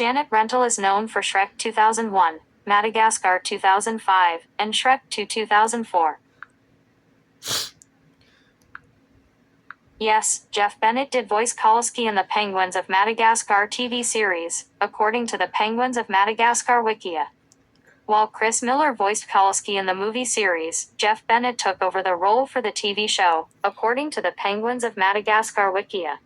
Janet Rental is known for Shrek 2001, Madagascar 2005, and Shrek 2 2004. Yes, Jeff Bennett did voice Kowalski in the Penguins of Madagascar TV series, according to the Penguins of Madagascar Wikia. While Chris Miller voiced Kowalski in the movie series, Jeff Bennett took over the role for the TV show, according to the Penguins of Madagascar Wikia.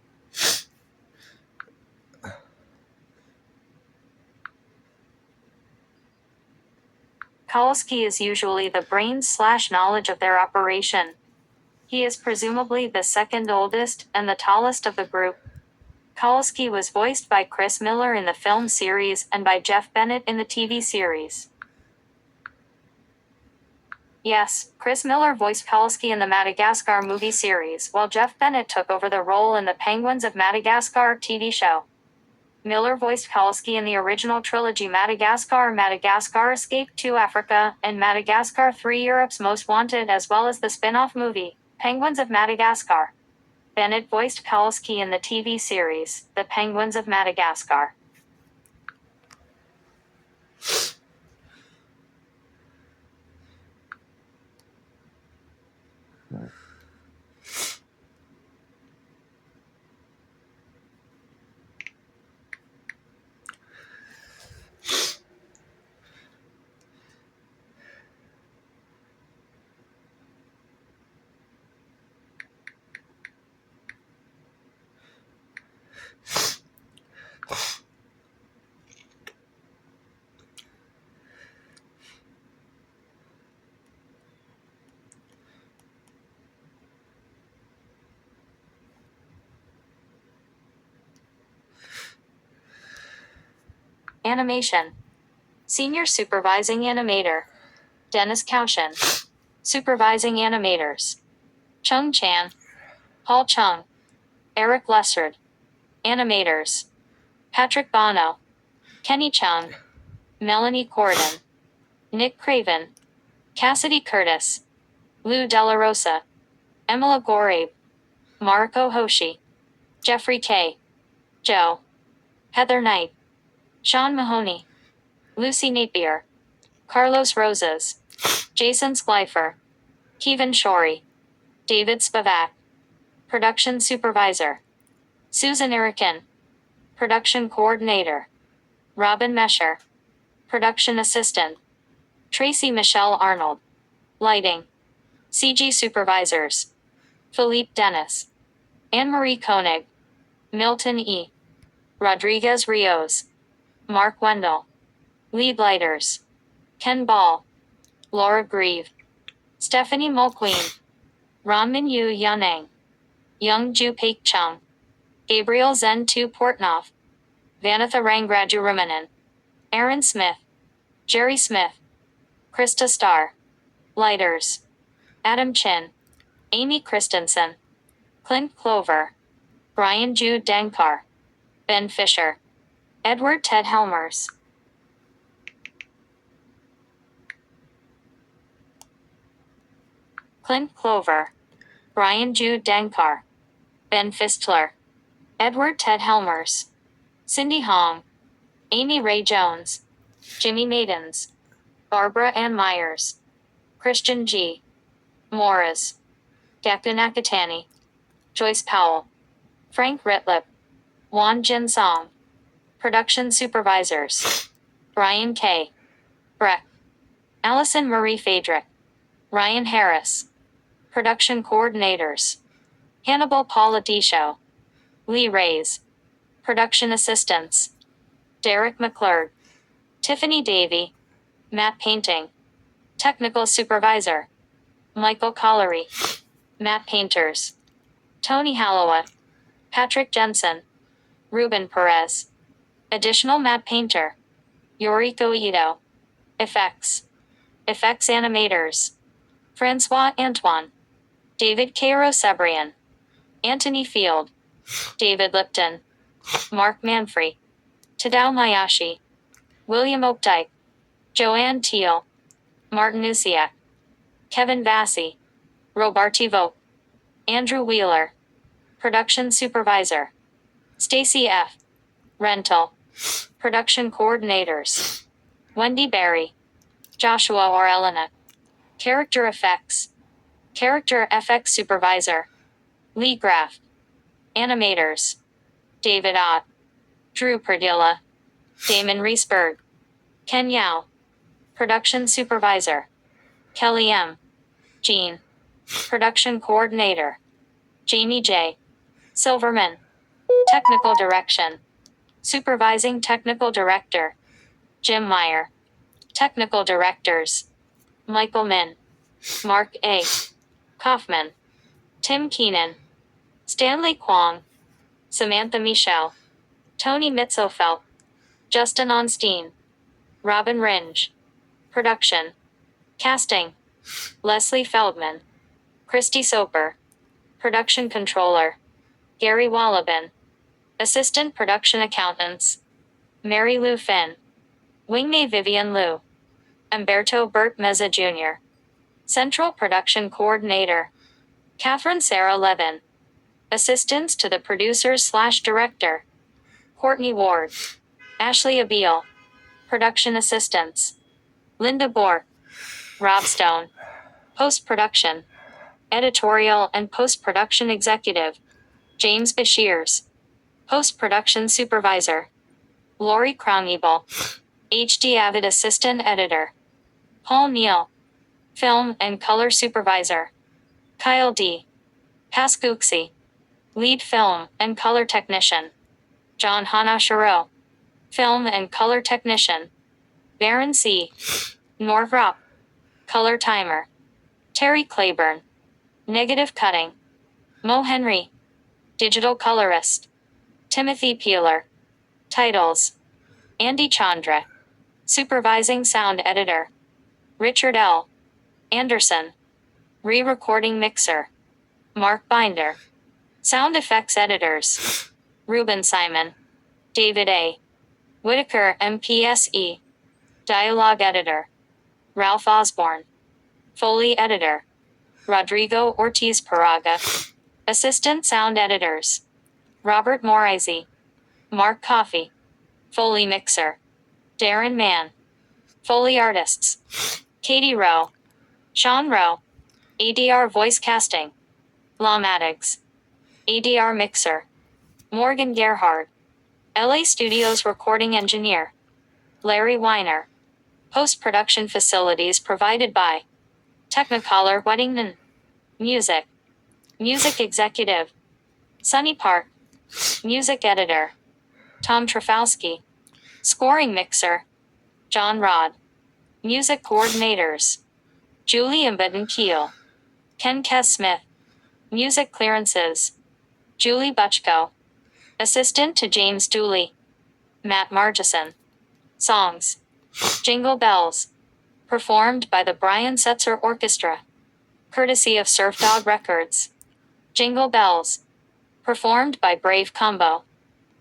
Kowalski is usually the brains/knowledge of their operation. He is presumably the second oldest and the tallest of the group. Kowalski was voiced by Chris Miller in the film series and by Jeff Bennett in the TV series. Yes, Chris Miller voiced Kowalski in the Madagascar movie series, while Jeff Bennett took over the role in the Penguins of Madagascar TV show. Miller voiced Kowalski in the original trilogy Madagascar Escape to Africa, and Madagascar 3 Europe's Most Wanted, as well as the spin-off movie, Penguins of Madagascar. Bennett voiced Kowalski in the TV series, The Penguins of Madagascar. Animation. Senior Supervising Animator. Dennis Cowshan. Supervising Animators. Chung Chan. Paul Chung. Eric Lessard. Animators. Patrick Bono. Kenny Chung. Melanie Corden. Nick Craven. Cassidy Curtis. Lou Della Rosa. Emila Gorabe. Mariko Hoshi. Jeffrey K. Joe. Heather Knight. Sean Mahoney. Lucy Napier. Carlos Rosas. Jason Skleifer. Kevin Shorey. David Spivak. Production Supervisor. Susan Erikin. Production Coordinator. Robin Mesher. Production Assistant. Tracy Michelle Arnold. Lighting. CG Supervisors. Philippe Dennis. Anne-Marie Koenig. Milton E. Rodriguez Rios. Mark Wendell. Lead Lighters. Ken Ball. Laura Grieve. Stephanie Mulqueen. Ranmin Yu Yanang. Young Ju Paik Chung. Gabriel Zen Tu Portnoff. Vanitha Rangraju Ramanan. Aaron Smith. Jerry Smith. Krista Starr. Lighters. Adam Chin. Amy Christensen. Clint Clover. Brian Jude Dankar. Ben Fisher. Edward Ted Helmers. Clint Clover. Brian Jude Dankar. Ben Fistler. Edward Ted Helmers. Cindy Hong. Amy Ray Jones. Jimmy Maidens. Barbara Ann Myers. Christian G. Morris. Gaku Nakatani. Joyce Powell. Frank Ritlip. Juan Jin Song. Production Supervisors. Brian K. Breck. Allison Marie Fadrick. Ryan Harris. Production Coordinators. Hannibal Paula Disho. Lee Reyes. Production Assistants. Derek McClurg. Tiffany Davey. Matte Painting. Technical Supervisor. Michael Collery. Matte Painters. Tony Hallowell. Patrick Jensen. Ruben Perez. Additional Matte Painter. Yoriko Ito. Effects. Effects Animators. Francois Antoine. David Cairo Sebrian. Anthony Field. David Lipton. Mark Manfrey. Tadao Mayashi. William Opdyke. Joanne Teal. Martin Usiak. Kevin Vassy. Roberti Vogt. Andrew Wheeler. Production Supervisor. Stacy F. Rental. Production coordinators: Wendy Berry, Joshua or Elena. Character effects: Character FX supervisor: Lee Graff. Animators: David Ott, Drew Perdilla, Damon Reesberg, Ken Yao. Production supervisor: Kelly M. Jean. Production coordinator: Jamie J. Silverman. Technical direction: Supervising technical director: Jim Meyer. Technical directors: Michael Min, Mark A. Kaufman, Tim Keenan, Stanley Kwong, Samantha Michel, Tony Mitzofelt, Justin Onstein, Robin Ringe. Production. Casting: Leslie Feldman, Christy Soper. Production controller: Gary Wallabin. Assistant production accountants: Mary Lou Finn, Wingney Vivian Liu, Umberto Burt Meza Jr. Central production coordinator: Catherine Sarah Levin. Assistants to the producer/director: Courtney Ward, Ashley Abiel. Production assistants: Linda Bork, Rob Stone. Post-production, editorial and post-production executive: James Bashirs. Post-production supervisor: Lori Krowngebel. HD Avid assistant editor: Paul Neal. Film and color supervisor: Kyle D. Pascucci. Lead film and color technician: John Hanashiro. Film and color technician: Baron C. Northrop. Color timer: Terry Claiborne. Negative cutting: Mo Henry. Digital colorist: Timothy Peeler. Titles: Andy Chandra. Supervising sound editor: Richard L. Anderson. Re-recording mixer: Mark Binder. Sound effects editors: Ruben Simon, David A. Whitaker MPSE. Dialogue editor: Ralph Osborne. Foley editor: Rodrigo Ortiz Paraga. Assistant sound editors: Robert Morizzi, Mark Coffey. Foley mixer: Darren Mann. Foley artists: Katie Rowe, Sean Rowe. ADR voice casting: Lawmatics. ADR mixer: Morgan Gerhard. LA Studios recording engineer: Larry Weiner. Post-production facilities provided by Technicolor Weddington. Music: Music executive: Sunny Park. Music editor: Tom Trafalski. Scoring mixer: John Rod. Music coordinators: Julie Imbaden Keel, Ken Kess Smith. Music clearances: Julie Butchko. Assistant to James Dooley, Matt Margison. Songs: Jingle Bells. Performed by the Brian Setzer Orchestra. Courtesy of Surf Dog Records. Jingle Bells. Performed by Brave Combo.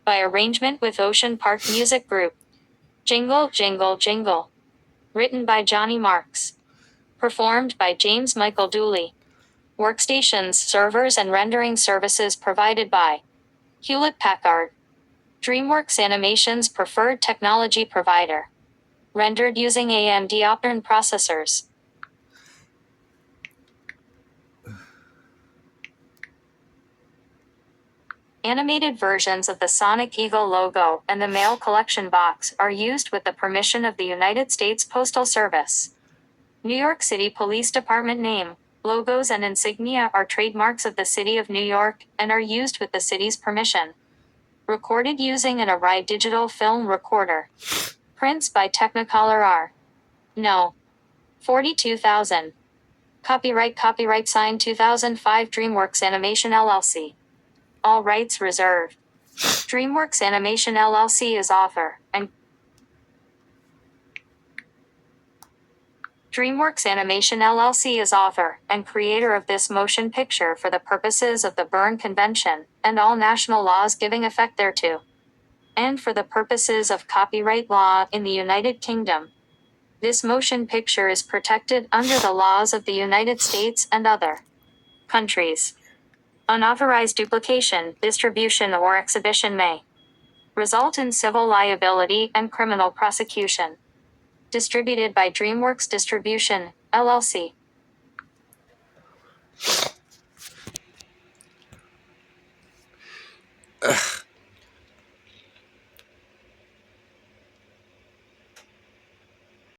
By arrangement with Ocean Park Music Group. Jingle, Jingle, Jingle. Written by Johnny Marks. Performed by James Michael Dooley. Workstations, servers and rendering services provided by Hewlett-Packard. DreamWorks Animation's preferred technology provider. Rendered using AMD Optern processors. Animated versions of the Sonic Eagle logo and the Mail Collection Box are used with the permission of the United States Postal Service. New York City Police Department name, logos and insignia are trademarks of the City of New York and are used with the city's permission. Recorded using an Arri digital film recorder. Prints by Technicolor R. No. 42,000. Copyright signed 2005 DreamWorks Animation LLC. All rights reserved. DreamWorks Animation LLC is author and DreamWorks Animation LLC is author and creator of this motion picture for the purposes of the Berne Convention and all national laws giving effect thereto, and for the purposes of copyright law in the United Kingdom. This motion picture is protected under the laws of the United States and other countries. Unauthorized duplication, distribution or exhibition may result in civil liability and criminal prosecution. Distributed by DreamWorks Distribution, LLC.